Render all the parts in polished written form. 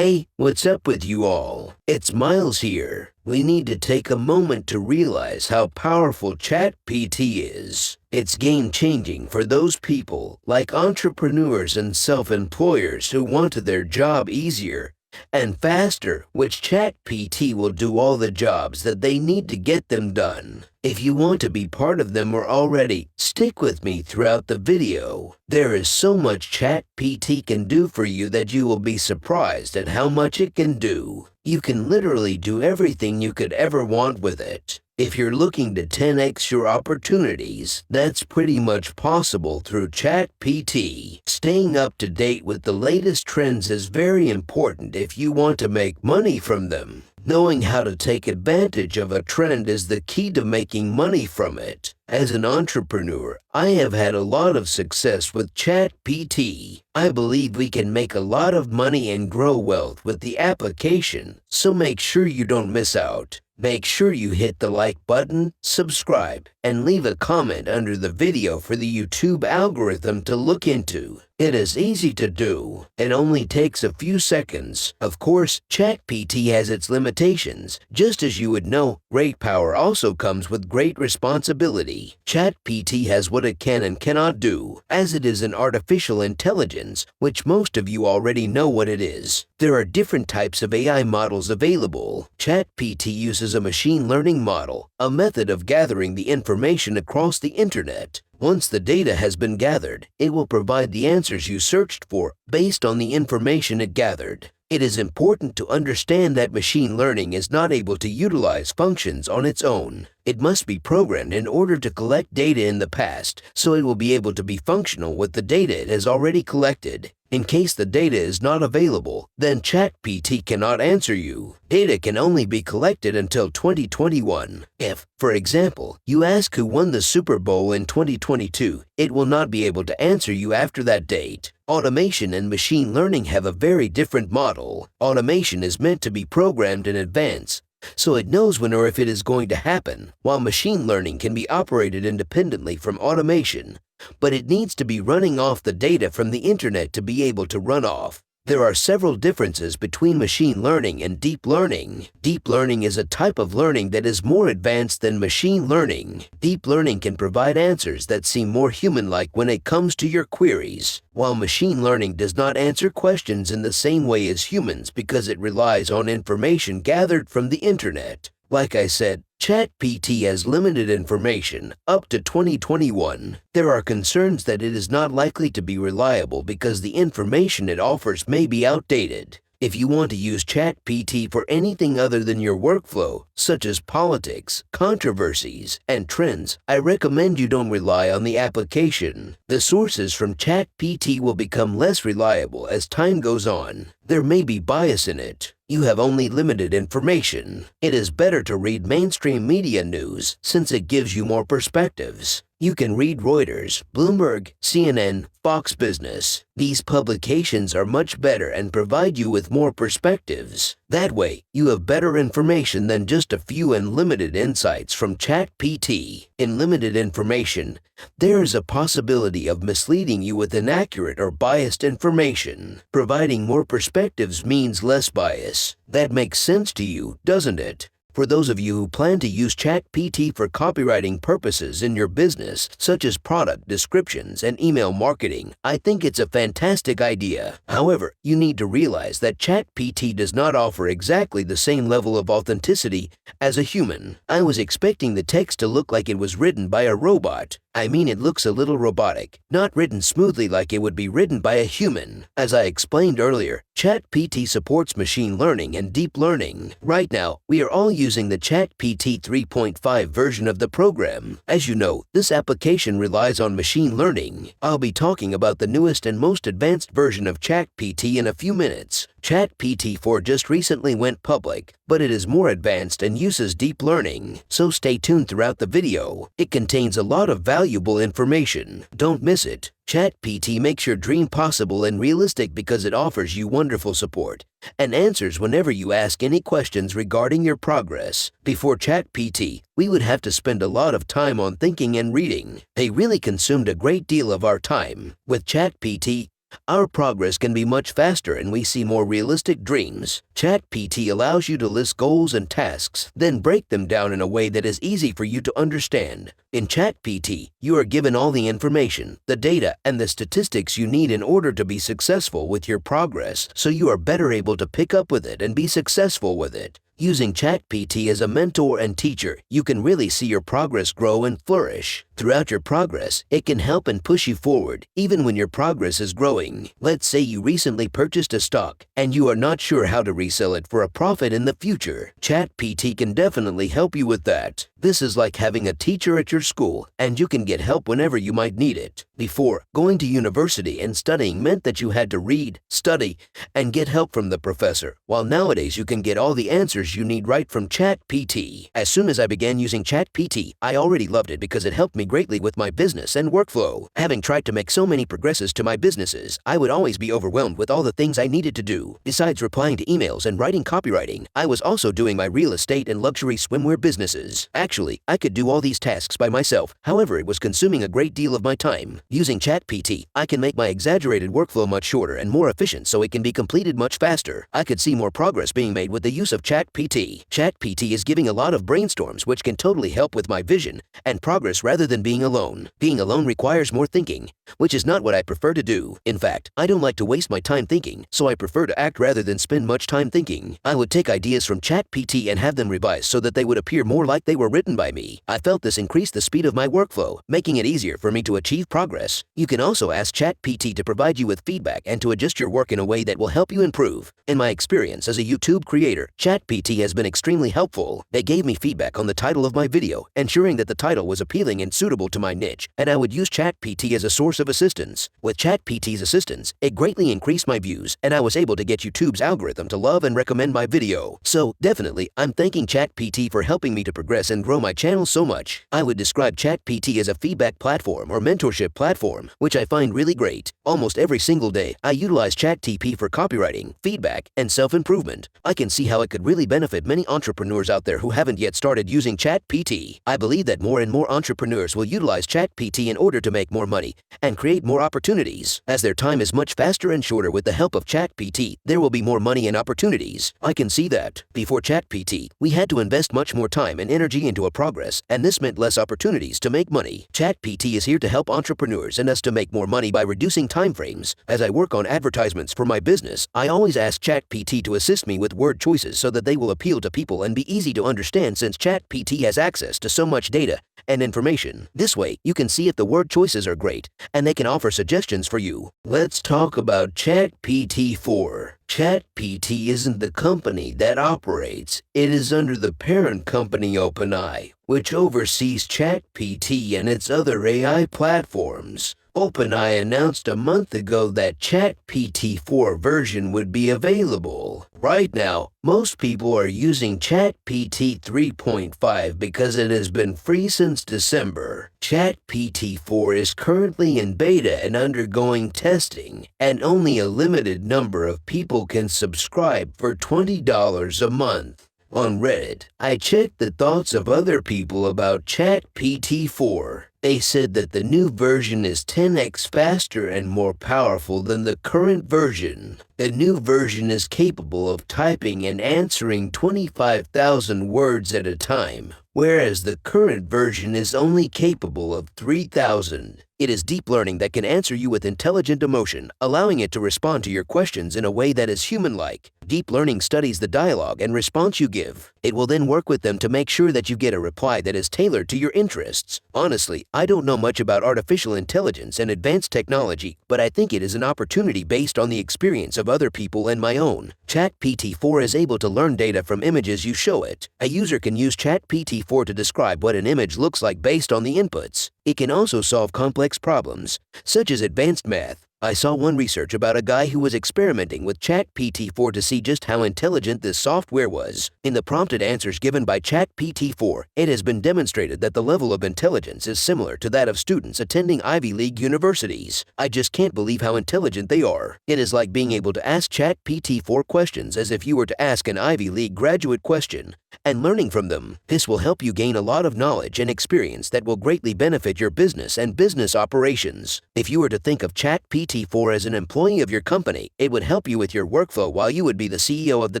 Hey, what's up with you all? It's Miles here. We need to take a moment to realize how powerful ChatGPT is. It's game-changing for those people, like entrepreneurs and self-employers who want their job easier and faster, which ChatGPT will do all the jobs that they need to get them done. If you want to be part of them or already, stick with me throughout the video. There is so much ChatGPT can do for you that you will be surprised at how much it can do. You can literally do everything you could ever want with it. If you're looking to 10x your opportunities, that's pretty much possible through ChatGPT. Staying up to date with the latest trends is very important if you want to make money from them. Knowing how to take advantage of a trend is the key to making money from it. As an entrepreneur, I have had a lot of success with ChatGPT. I believe we can make a lot of money and grow wealth with the application, so make sure you don't miss out. Make sure you hit the like button, subscribe, and leave a comment under the video for the YouTube algorithm to look into. It is easy to do. It only takes a few seconds. Of course, ChatGPT has its limitations. Just as you would know, great power also comes with great responsibility. ChatGPT has what it can and cannot do, as it is an artificial intelligence, which most of you already know what it is. There are different types of AI models available. ChatGPT uses a machine learning model, a method of gathering the information across the internet. Once the data has been gathered, it will provide the answers you searched for based on the information it gathered. It is important to understand that machine learning is not able to utilize functions on its own. It must be programmed in order to collect data in the past, so it will be able to be functional with the data it has already collected. In case the data is not available, then ChatGPT cannot answer you. Data can only be collected until 2021. If, for example, you ask who won the Super Bowl in 2022, it will not be able to answer you after that date. Automation and machine learning have a very different model. Automation is meant to be programmed in advance, so it knows when or if it is going to happen, while machine learning can be operated independently from automation, but it needs to be running off the data from the internet to be able to run off. There are several differences between machine learning and deep learning. Deep learning is a type of learning that is more advanced than machine learning. Deep learning can provide answers that seem more human-like when it comes to your queries, while machine learning does not answer questions in the same way as humans because it relies on information gathered from the internet. Like I said, ChatGPT has limited information up to 2021. There are concerns that it is not likely to be reliable because the information it offers may be outdated. If you want to use ChatGPT for anything other than your workflow, such as politics, controversies, and trends, I recommend you don't rely on the application. The sources from ChatGPT will become less reliable as time goes on. There may be bias in it. You have only limited information. It is better to read mainstream media news since it gives you more perspectives. You can read Reuters, Bloomberg, CNN, Fox Business. These publications are much better and provide you with more perspectives. That way, you have better information than just a few and limited insights from ChatGPT. In limited information, there is a possibility of misleading you with inaccurate or biased information. Providing more perspectives means less bias. That makes sense to you, doesn't it? For those of you who plan to use ChatGPT for copywriting purposes in your business, such as product descriptions and email marketing, I think it's a fantastic idea. However, you need to realize that ChatGPT does not offer exactly the same level of authenticity as a human. I was expecting the text to look like it was written by a robot. I mean, it looks a little robotic, not written smoothly like it would be written by a human. As I explained earlier, ChatGPT supports machine learning and deep learning. Right now, we are all using the ChatGPT 3.5 version of the program. As you know, this application relies on machine learning. I'll be talking about the newest and most advanced version of ChatGPT in a few minutes. ChatGPT 4 just recently went public, but it is more advanced and uses deep learning, so stay tuned throughout the video. It contains a lot of valuable information. Don't miss it. ChatGPT makes your dream possible and realistic because it offers you wonderful support and answers whenever you ask any questions regarding your progress. Before ChatGPT, we would have to spend a lot of time on thinking and reading. They really consumed a great deal of our time. With ChatGPT, Our progress can be much faster and we see more realistic dreams. ChatGPT allows you to list goals and tasks, then break them down in a way that is easy for you to understand. In ChatGPT, you are given all the information, the data, and the statistics you need in order to be successful with your progress, so you are better able to pick up with it and be successful with it. Using ChatGPT as a mentor and teacher, you can really see your progress grow and flourish. Throughout your progress, it can help and push you forward, even when your progress is growing. Let's say you recently purchased a stock, and you are not sure how to resell it for a profit in the future. ChatGPT can definitely help you with that. This is like having a teacher at your school, and you can get help whenever you might need it. Before, going to university and studying meant that you had to read, study, and get help from the professor, while nowadays you can get all the answers you need right from ChatGPT. As soon as I began using ChatGPT, I already loved it because it helped me greatly with my business and workflow. Having tried to make so many progresses to my businesses, I would always be overwhelmed with all the things I needed to do. Besides replying to emails and writing copywriting, I was also doing my real estate and luxury swimwear businesses. Actually, I could do all these tasks by myself. However, it was consuming a great deal of my time. Using ChatGPT, I can make my exaggerated workflow much shorter and more efficient so it can be completed much faster. I could see more progress being made with the use of ChatGPT. ChatGPT is giving a lot of brainstorms which can totally help with my vision and progress rather than being alone. Being alone requires more thinking, which is not what I prefer to do. In fact, I don't like to waste my time thinking, so I prefer to act rather than spend much time thinking. I would take ideas from ChatGPT and have them revised so that they would appear more like they were written by me. I felt this increased the speed of my workflow, making it easier for me to achieve progress. You can also ask ChatGPT to provide you with feedback and to adjust your work in a way that will help you improve. In my experience as a YouTube creator, ChatGPT has been extremely helpful. They gave me feedback on the title of my video, ensuring that the title was appealing and suitable to my niche, and I would use ChatGPT as a source of assistance. With ChatGPT's assistance, it greatly increased my views, and I was able to get YouTube's algorithm to love and recommend my video. So, definitely, I'm thanking ChatGPT for helping me to progress and grow my channel so much. I would describe ChatGPT as a feedback platform or mentorship platform, which I find really great. Almost every single day, I utilize ChatGPT for copywriting, feedback, and self-improvement. I can see how it could really benefit many entrepreneurs out there who haven't yet started using ChatGPT. I believe that more and more entrepreneurs will utilize ChatGPT in order to make more money and create more opportunities. As their time is much faster and shorter with the help of ChatGPT, there will be more money and opportunities. I can see that. Before ChatGPT, we had to invest much more time and energy into a progress, and this meant less opportunities to make money. ChatGPT is here to help entrepreneurs and us to make more money by reducing time frames. As I work on advertisements for my business, I always ask ChatGPT to assist me with word choices so that they will appeal to people and be easy to understand since ChatGPT has access to so much data and information. This way, you can see if the word choices are great, and they can offer suggestions for you. Let's talk about ChatGPT-4. ChatGPT isn't the company that operates. It is under the parent company OpenAI, which oversees ChatGPT and its other AI platforms. OpenAI announced a month ago that ChatGPT-4 version would be available. Right now, most people are using ChatGPT 3.5 because it has been free since December. ChatGPT-4 is currently in beta and undergoing testing, and only a limited number of people can subscribe for $20 a month. On Reddit, I checked the thoughts of other people about ChatGPT-4. They said that the new version is 10x faster and more powerful than the current version. The new version is capable of typing and answering 25,000 words at a time, whereas the current version is only capable of 3,000. It is deep learning that can answer you with intelligent emotion, allowing it to respond to your questions in a way that is human-like. Deep learning studies the dialogue and response you give. It will then work with them to make sure that you get a reply that is tailored to your interests. Honestly, I don't know much about artificial intelligence and advanced technology, but I think it is an opportunity based on the experience of other people and my own. ChatGPT-4 is able to learn data from images you show it. A user can use ChatGPT-4 to describe what an image looks like based on the inputs. It can also solve complex problems, such as advanced math. I saw one research about a guy who was experimenting with ChatGPT-4 to see just how intelligent this software was. In the prompted answers given by ChatGPT-4, it has been demonstrated that the level of intelligence is similar to that of students attending Ivy League universities. I just can't believe how intelligent they are. It is like being able to ask ChatGPT-4 questions as if you were to ask an Ivy League graduate question, and learning from them. This will help you gain a lot of knowledge and experience that will greatly benefit your business and business operations. If you were to think of ChatGPT ChatGPT-4 as an employee of your company. It would help you with your workflow while you would be the CEO of the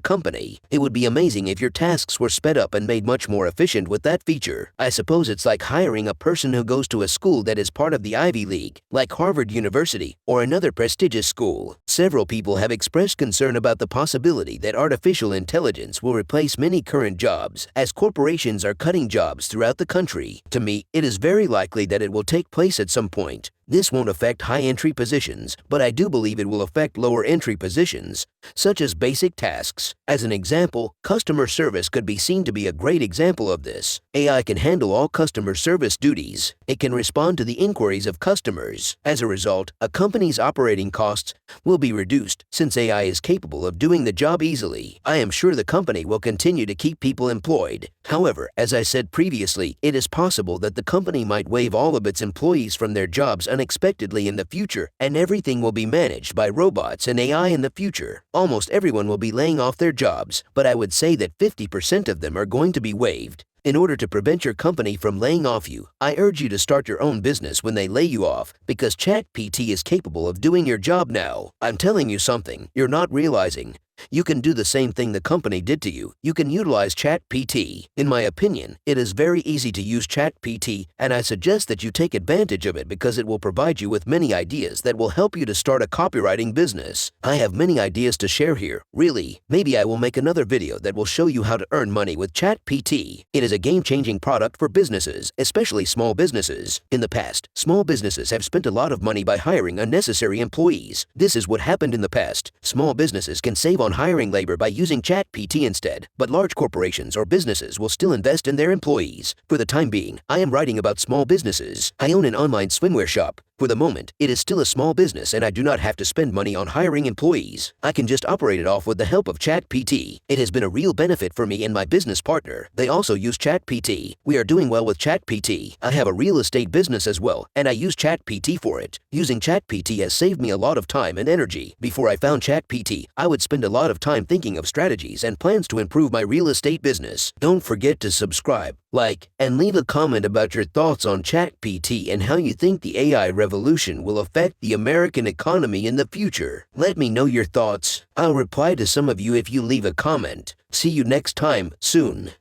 company. It would be amazing if your tasks were sped up and made much more efficient with that feature. I suppose it's like hiring a person who goes to a school that is part of the Ivy League, like Harvard University or another prestigious school. Several people have expressed concern about the possibility that artificial intelligence will replace many current jobs, as corporations are cutting jobs throughout the country. To me, it is very likely that it will take place at some point. This won't affect high-entry positions, but I do believe it will affect lower-entry positions, such as basic tasks. As an example, customer service could be seen to be a great example of this. AI can handle all customer service duties. It can respond to the inquiries of customers. As a result, a company's operating costs will be reduced since AI is capable of doing the job easily. I am sure the company will continue to keep people employed. However, as I said previously, it is possible that the company might waive all of its employees from their jobs unexpectedly in the future, and everything will be managed by robots and AI in the future. Almost everyone will be laying off their jobs, but I would say that 50% of them are going to be waived. In order to prevent your company from laying off you, I urge you to start your own business when they lay you off, because ChatGPT is capable of doing your job now. I'm telling you something you're not realizing. You can do the same thing the company did to you. You can utilize ChatGPT. In my opinion, it is very easy to use ChatGPT, and I suggest that you take advantage of it because it will provide you with many ideas that will help you to start a copywriting business. I have many ideas to share here. Really, maybe I will make another video that will show you how to earn money with ChatGPT. It is a game-changing product for businesses, especially small businesses. In the past, small businesses have spent a lot of money by hiring unnecessary employees. This is what happened in the past. Small businesses can save on hiring labor by using ChatGPT instead, but large corporations or businesses will still invest in their employees. For the time being, I am writing about small businesses. I own an online swimwear shop. For the moment, it is still a small business and I do not have to spend money on hiring employees. I can just operate it off with the help of ChatGPT. It has been a real benefit for me and my business partner. They also use ChatGPT. We are doing well with ChatGPT. I have a real estate business as well, and I use ChatGPT for it. Using ChatGPT has saved me a lot of time and energy. Before I found ChatGPT, I would spend a lot of time thinking of strategies and plans to improve my real estate business. Don't forget to subscribe, like, and leave a comment about your thoughts on ChatGPT and how you think the AI revolution will affect the American economy in the future. Let me know your thoughts. I'll reply to some of you if you leave a comment. See you next time, soon.